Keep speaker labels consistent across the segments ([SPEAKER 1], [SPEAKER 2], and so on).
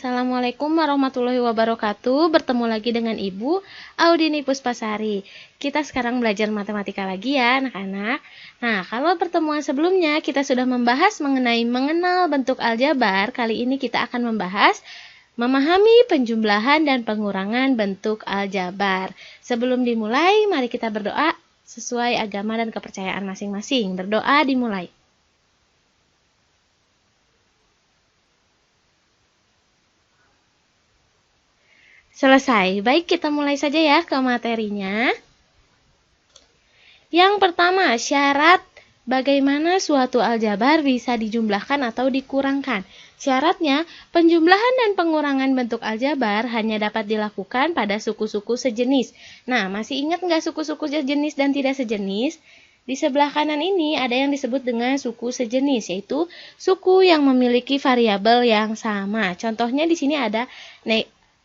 [SPEAKER 1] Assalamualaikum warahmatullahi wabarakatuh. Bertemu lagi dengan Ibu Audini Puspasari. Kita sekarang belajar matematika lagi ya anak-anak. Nah, kalau pertemuan sebelumnya kita sudah membahas mengenai mengenal bentuk aljabar, kali ini kita akan membahas memahami penjumlahan dan pengurangan bentuk aljabar. Sebelum dimulai, mari kita berdoa sesuai agama dan kepercayaan masing-masing. Berdoa dimulai. Selesai. Baik, kita mulai saja ya ke materinya. Yang pertama, syarat bagaimana suatu aljabar bisa dijumlahkan atau dikurangkan. Syaratnya, penjumlahan dan pengurangan bentuk aljabar hanya dapat dilakukan pada suku-suku sejenis. Nah, masih ingat nggak suku-suku sejenis dan tidak sejenis? Di sebelah kanan ini ada yang disebut dengan suku sejenis, yaitu suku yang memiliki variabel yang sama. Contohnya di sini ada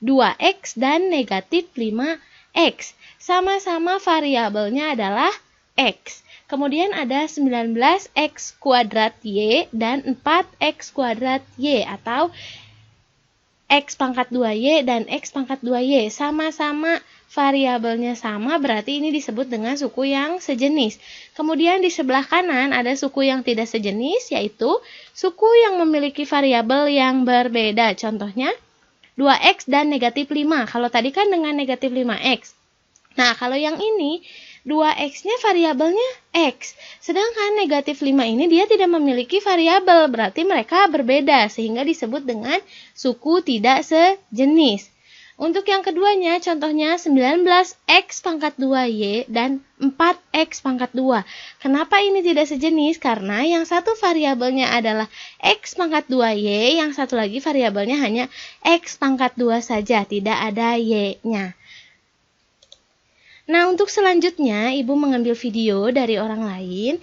[SPEAKER 1] 2x dan negatif 5x. Sama-sama variabelnya adalah x. Kemudian ada 19x kuadrat y dan 4x kuadrat y atau x pangkat 2y dan x pangkat 2y. Sama-sama variabelnya sama, berarti ini disebut dengan suku yang sejenis. Kemudian di sebelah kanan ada suku yang tidak sejenis, yaitu suku yang memiliki variabel yang berbeda. Contohnya 2x dan negatif 5. Kalau tadi kan dengan negatif 5x. Nah, kalau yang ini 2x-nya variabelnya x. Sedangkan negatif 5 ini dia tidak memiliki variabel. Berarti mereka berbeda sehingga disebut dengan suku tidak sejenis. Untuk yang keduanya, contohnya 19x pangkat 2y dan 4x pangkat 2. Kenapa ini tidak sejenis? Karena yang satu variabelnya adalah x pangkat 2y, yang satu lagi variabelnya hanya x pangkat 2 saja, tidak ada y-nya. Nah, untuk selanjutnya, Ibu mengambil video dari orang lain.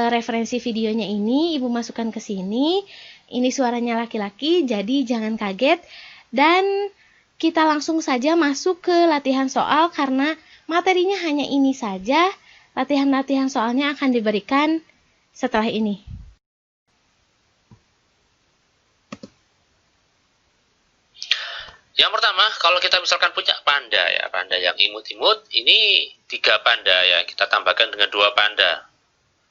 [SPEAKER 1] Referensi videonya ini Ibu masukkan ke sini. Ini suaranya laki-laki, jadi jangan kaget. Dan kita langsung saja masuk ke latihan soal karena materinya hanya ini saja. Latihan-latihan soalnya akan diberikan setelah ini.
[SPEAKER 2] Yang pertama, kalau kita misalkan punya panda ya, panda yang imut-imut, ini 3 panda ya, kita tambahkan dengan 2 panda.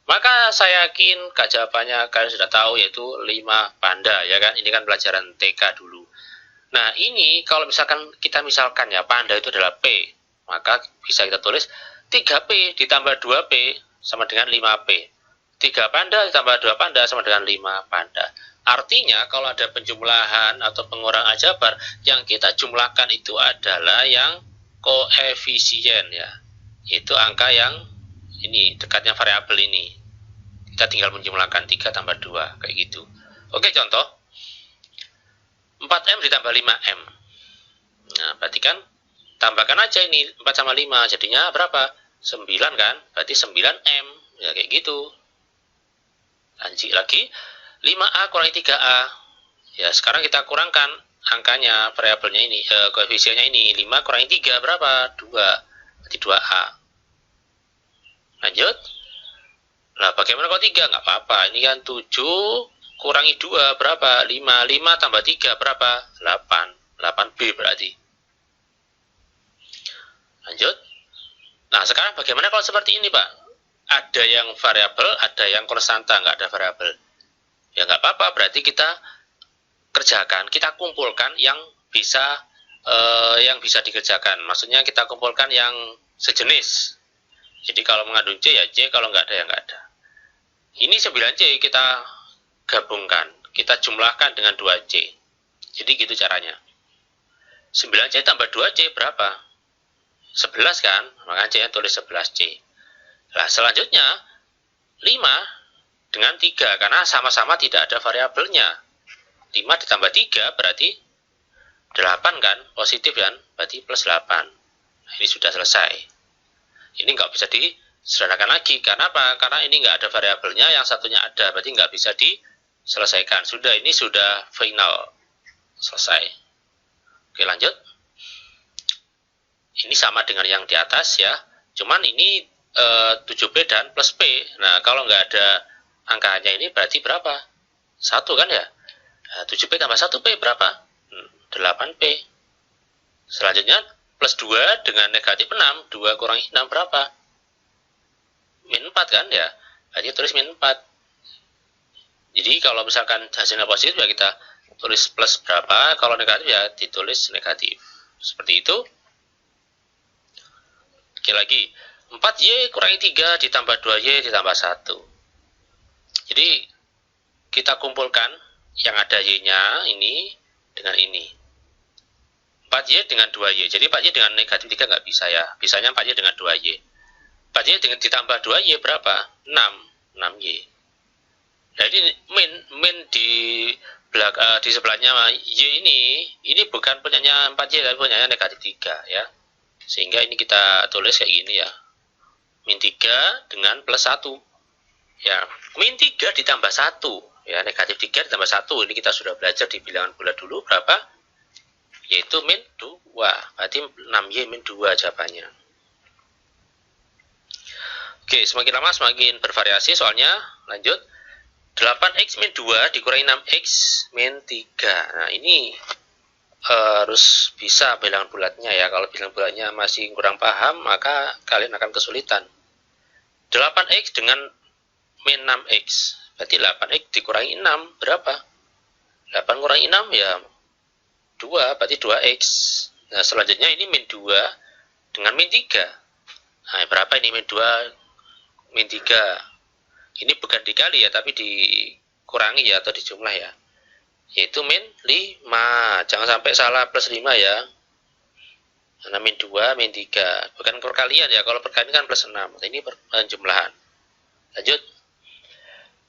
[SPEAKER 2] Maka saya yakin jawabannya kalian sudah tahu, yaitu 5 panda ya kan. Ini kan pelajaran TK dulu. Nah, ini kalau misalkan kita ya panda itu adalah P, maka bisa kita tulis 3P ditambah 2P sama dengan 5P. 3 panda ditambah 2 panda sama dengan 5 panda. Artinya kalau ada penjumlahan atau pengurangan aljabar, yang kita jumlahkan itu adalah yang koefisien ya. Yaitu angka yang ini dekatnya variabel ini. Kita tinggal menjumlahkan 3 tambah 2 kayak gitu. Oke, contoh 4M ditambah 5M. Nah, berarti kan tambahkan aja ini 4 sama 5, jadinya berapa? 9 kan? Berarti 9M. Ya kayak gitu. Lanjut lagi, 5A kurangi 3A. Ya, sekarang kita kurangkan angkanya, variabelnya ini, koefisiennya ini. 5 kurangi 3 berapa? 2. Berarti 2A. Lanjut. Nah, bagaimana kalau 3? Nggak apa-apa. Ini kan 7 kurangi 2 berapa? 5. 5 tambah 3 berapa? 8. 8B berarti. Lanjut. Nah, sekarang bagaimana kalau seperti ini, Pak? Ada yang variabel, ada yang konstanta, nggak ada variabel. Ya nggak apa-apa, berarti kita kerjakan, kita kumpulkan yang bisa dikerjakan. Maksudnya kita kumpulkan yang sejenis. Jadi kalau mengandung C ya C, kalau nggak ada ya nggak ada. Ini 9C kita gabungkan, kita jumlahkan dengan 2C. Jadi gitu caranya. 9C tambah 2C berapa? 11 kan? Maka C tulis 11C. Nah, selanjutnya 5 dengan 3 karena sama-sama tidak ada variabelnya. 5 ditambah 3 berarti 8 kan? Positif kan? Berarti plus 8. Nah, ini sudah selesai. Ini nggak bisa disederhanakan lagi. Karena apa? Karena ini nggak ada variabelnya, yang satunya ada. Berarti nggak bisa diselesaikan. Sudah, ini sudah final. Selesai. Oke, lanjut. Ini sama dengan yang di atas ya. Cuman ini 7P dan plus P. Nah, kalau nggak ada angkanya ini berarti berapa? 1 kan ya? 7P tambah 1P berapa? 8P. Selanjutnya plus 2 dengan negatif 6. 2 kurangi 6 berapa? Min 4 kan ya? Berarti tulis min 4. Jadi kalau misalkan hasilnya positif ya kita tulis plus berapa, kalau negatif ya ditulis negatif. Seperti itu. Oke lagi, 4Y kurangi 3 ditambah 2Y ditambah 1. Jadi kita kumpulkan yang ada Y-nya ini dengan ini. 4Y dengan 2Y. Jadi 4Y dengan negatif 3 nggak bisa ya. Bisanya 4Y dengan 2Y. 4Y dengan ditambah 2Y berapa? 6. 6Y. Nah ini min di sebelahnya Y ini bukan punyanya 4Y tapi punyanya negatif 3 ya. Sehingga ini kita tulis kayak gini ya. Min 3 dengan plus 1. Ya, min 3 ditambah 1. Ya, negatif 3 ditambah 1. Ini kita sudah belajar di bilangan bulat dulu berapa? Yaitu min 2. Berarti 6Y min 2 jawabannya. Oke, semakin lama semakin bervariasi soalnya. Lanjut. 8X min 2 dikurangi 6X min 3. Nah, ini harus bisa bilangan bulatnya ya. Kalau bilangan bulatnya masih kurang paham, maka kalian akan kesulitan. 8X dengan min 6X. Berarti 8X dikurangi 6 berapa? 8 kurangi 6 ya 2, berarti 2X. Nah, selanjutnya ini min 2 dengan min 3. Nah, berapa ini min 2 min 3? Ini bukan dikali ya, tapi dikurangi ya atau dijumlah ya. Yaitu min 5. Jangan sampai salah plus 5 ya. Karena min 2, min 3. Bukan perkalian ya. Kalau perkalian kan plus 6. Ini penjumlahan. Lanjut.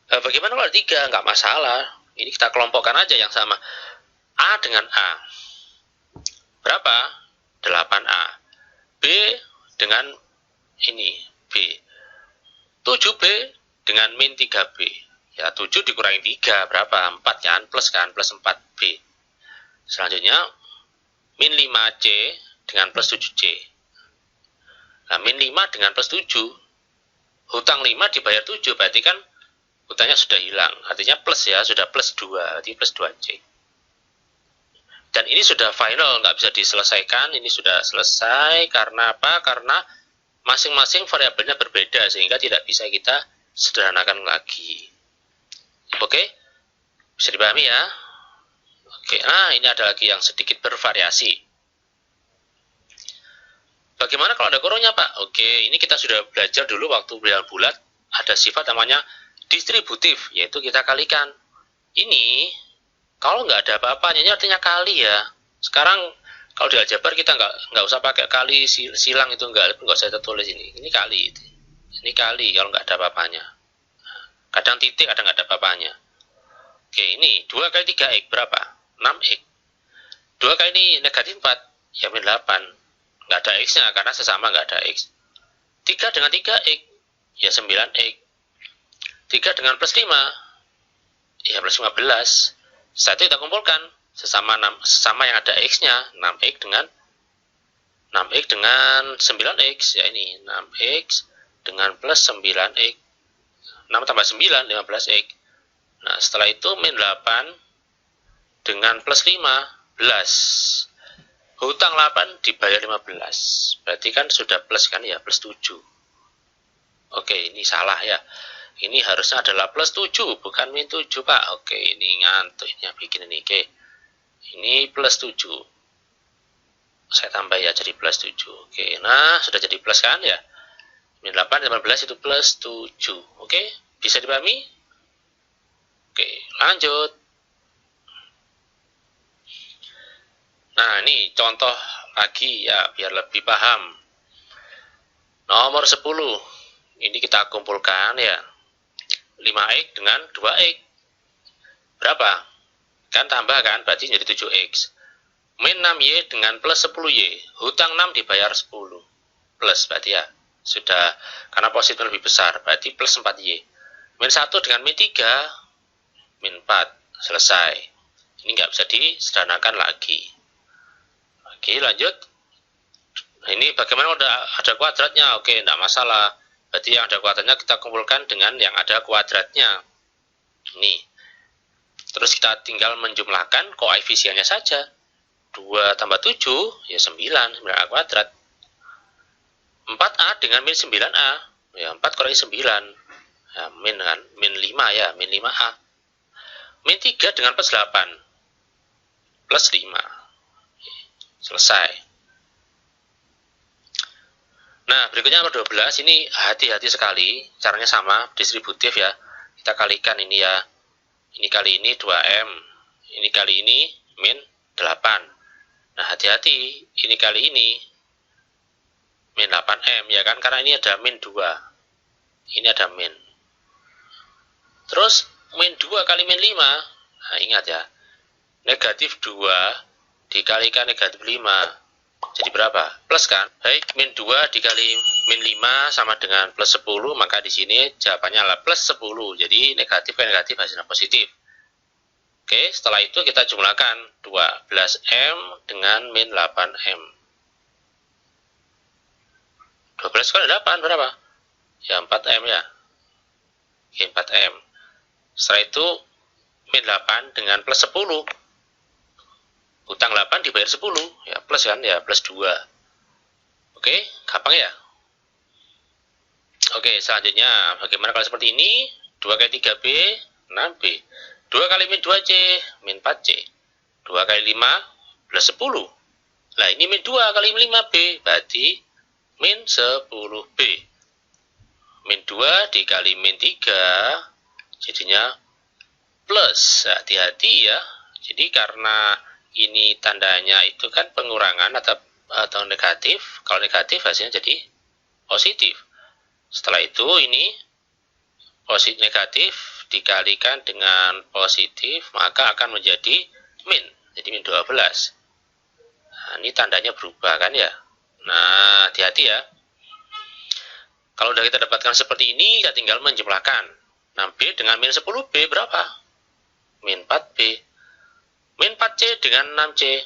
[SPEAKER 2] Bagaimana kalau 3? Nggak masalah. Ini kita kelompokkan aja yang sama. A dengan A. Berapa? 8A. B dengan ini. B. 7B dengan min 3B. Ya, 7 dikurangi 3. Berapa? 4 kan? Plus 4B. Selanjutnya, min 5C dengan plus 7C. Nah, min 5 dengan plus 7. Hutang 5 dibayar 7. Berarti kan hutangnya sudah hilang. Artinya plus ya. Sudah plus 2. Berarti plus 2C. Dan ini sudah final. Nggak bisa diselesaikan. Ini sudah selesai. Karena apa? Karena masing-masing variabelnya berbeda. Sehingga tidak bisa kita sederhanakan lagi. Oke, bisa dipahami ya. Oke, nah ini ada lagi yang sedikit bervariasi. Bagaimana kalau ada kurungnya Pak? Oke, ini kita sudah belajar dulu waktu bilangan bulat. Ada sifat namanya distributif, yaitu kita kalikan. Ini, kalau nggak ada apa-apanya, ini artinya kali ya. Sekarang kalau di aljabar kita nggak usah pakai kali silang itu nggak usah kita tulis ini. Ini kali. Ini kali kalau nggak ada apa-apanya. Kadang titik, kadang nggak ada apa-apanya. Oke, ini 2 kali 3X berapa? 6X. 2 kali ini negatif 4, ya min 8. Nggak ada X-nya, karena sesama nggak ada X. 3 dengan 3X, ya 9X. 3 dengan plus 5, ya plus 15. Setelah itu kita kumpulkan, sesama yang ada X-nya, 6X dengan 9X, ya ini 6X dengan plus 9X. 6 tambah 9, 15X. Nah, setelah itu min 8 dengan plus 15. Hutang 8 dibayar 15. Berarti kan sudah plus kan ya, plus 7. Oke, ini salah ya. Ini harusnya adalah plus 7, bukan min 7, Pak. Oke, ini ngantuk ini yang bikin ini. Oke. Ini plus 7. Saya tambah ya jadi plus 7. Oke, nah sudah jadi plus kan ya. Min 8, 15 itu plus 7. Oke, bisa dipahami? Oke, lanjut. Nah, ini contoh lagi ya, biar lebih paham. Nomor 10. Ini kita kumpulkan ya. 5X dengan 2X. Berapa? Kan tambah kan, berarti jadi 7X. Min 6Y dengan plus 10Y. Hutang 6 dibayar 10. Plus berarti ya. Sudah, karena positif lebih besar, berarti plus 4Y. Min 1 dengan min 3, min 4, selesai. Ini nggak bisa disederhanakan lagi. Oke, lanjut. Ini bagaimana udah ada kuadratnya? Oke, enggak masalah. Berarti yang ada kuadratnya kita kumpulkan dengan yang ada kuadratnya. Ini. Terus kita tinggal menjumlahkan koefisiennya saja. 2 tambah 7, ya 9, 9A kuadrat. 4A dengan min 9A, ya 4 kurangi 9, ya, min 5 ya, min 5A. Min 3 dengan plus 8, plus 5. Selesai. Nah, berikutnya nomor 12, ini hati-hati sekali, caranya sama, distributif ya. Kita kalikan ini ya. Ini kali ini 2M, ini kali ini min 8. Nah, hati-hati, ini kali ini min 8M ya kan, karena ini ada min 2. Ini ada min. Terus min 2 kali min 5. Nah, ingat ya. Negatif 2 dikalikan negatif 5. Jadi berapa? Plus kan? Baik, min 2 dikali min 5 sama dengan plus 10, maka di sini jawabannya adalah plus 10. Jadi negatif ke negatif hasilnya positif. Oke, setelah itu kita jumlahkan 12M dengan min 8M. 12 kali 8 berapa? Ya 4M ya. Oke, 4M. Setelah itu min 8 dengan plus 10. Utang 8 dibayar 10. Ya plus kan? Ya plus 2. Oke, gampang ya? Oke, selanjutnya bagaimana kalau seperti ini? 2 kali 3B, 6B. 2 kali min 2C, min 4C. 2 kali 5, plus 10. Nah, ini min 2 kali min 5B, berarti min 10B. Min 2 dikali min 3, jadinya plus. Hati-hati ya. Jadi karena ini tandanya itu kan pengurangan atau negatif. Kalau negatif hasilnya jadi positif. Setelah itu ini positif negatif dikalikan dengan positif, maka akan menjadi min. Jadi min 12. Nah, ini tandanya berubah kan ya. Nah, hati-hati ya. Kalau sudah kita dapatkan seperti ini, kita tinggal menjumlahkan. 6B dengan min 10B berapa? Min 4B. Min 4C dengan 6C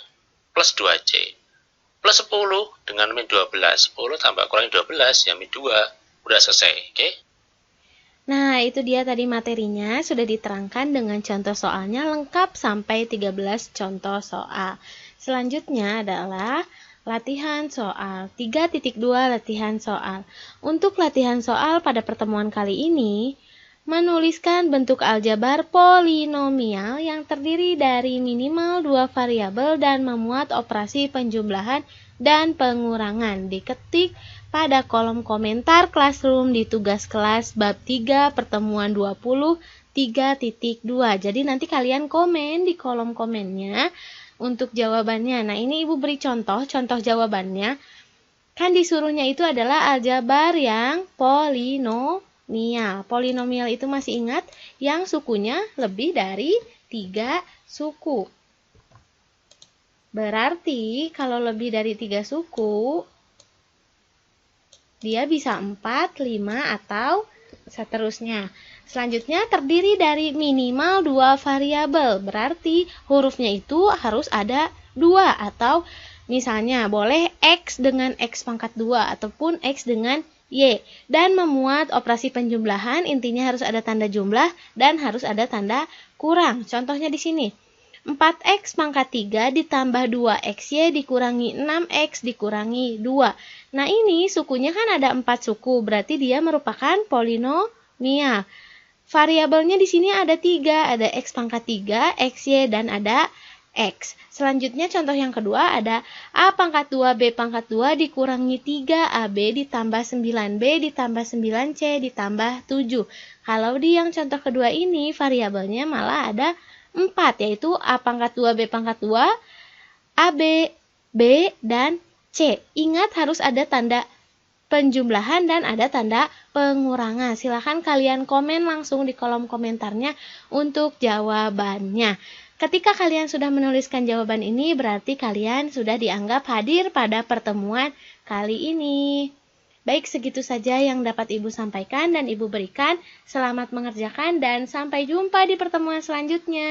[SPEAKER 2] plus 2C. Plus 10 dengan min 12. 10 tambah kurangi 12, ya min 2. Udah selesai, oke?
[SPEAKER 1] Nah, itu dia tadi materinya sudah diterangkan dengan contoh soalnya lengkap sampai 13 contoh soal. Selanjutnya adalah latihan soal. 3.2 latihan soal. Untuk latihan soal pada pertemuan kali ini, menuliskan bentuk aljabar polinomial yang terdiri dari minimal 2 variabel dan memuat operasi penjumlahan dan pengurangan. Diketik pada kolom komentar Classroom di tugas kelas bab 3 pertemuan 20 3.2. Jadi nanti kalian komen di kolom komennya untuk jawabannya. Nah, ini Ibu beri contoh jawabannya. Kan disuruhnya itu adalah aljabar yang polinomial. Polinomial itu masih ingat yang sukunya lebih dari 3 suku. Berarti kalau lebih dari 3 suku, dia bisa 4, 5, atau seterusnya. Selanjutnya terdiri dari minimal 2 variabel. Berarti hurufnya itu harus ada 2, atau misalnya boleh X dengan X pangkat 2 ataupun X dengan Y. Dan memuat operasi penjumlahan, intinya harus ada tanda jumlah dan harus ada tanda kurang. Contohnya di sini. 4X pangkat 3 ditambah 2XY dikurangi 6X dikurangi 2. Nah, ini sukunya kan ada 4 suku, berarti dia merupakan polinomial. Variabelnya di sini ada 3, ada X pangkat 3, XY, dan ada X. Selanjutnya contoh yang kedua ada A pangkat 2, B pangkat 2 dikurangi 3AB ditambah 9B ditambah 9C ditambah 7. Kalau di yang contoh kedua ini variabelnya malah ada 4, yaitu A pangkat 2, B pangkat 2, AB, B, dan C. Ingat harus ada tanda penjumlahan dan ada tanda pengurangan. Silahkan kalian komen langsung di kolom komentarnya untuk jawabannya. Ketika kalian sudah menuliskan jawaban ini, berarti kalian sudah dianggap hadir pada pertemuan kali ini. Baik, segitu saja yang dapat Ibu sampaikan dan Ibu berikan. Selamat mengerjakan dan sampai jumpa di pertemuan selanjutnya.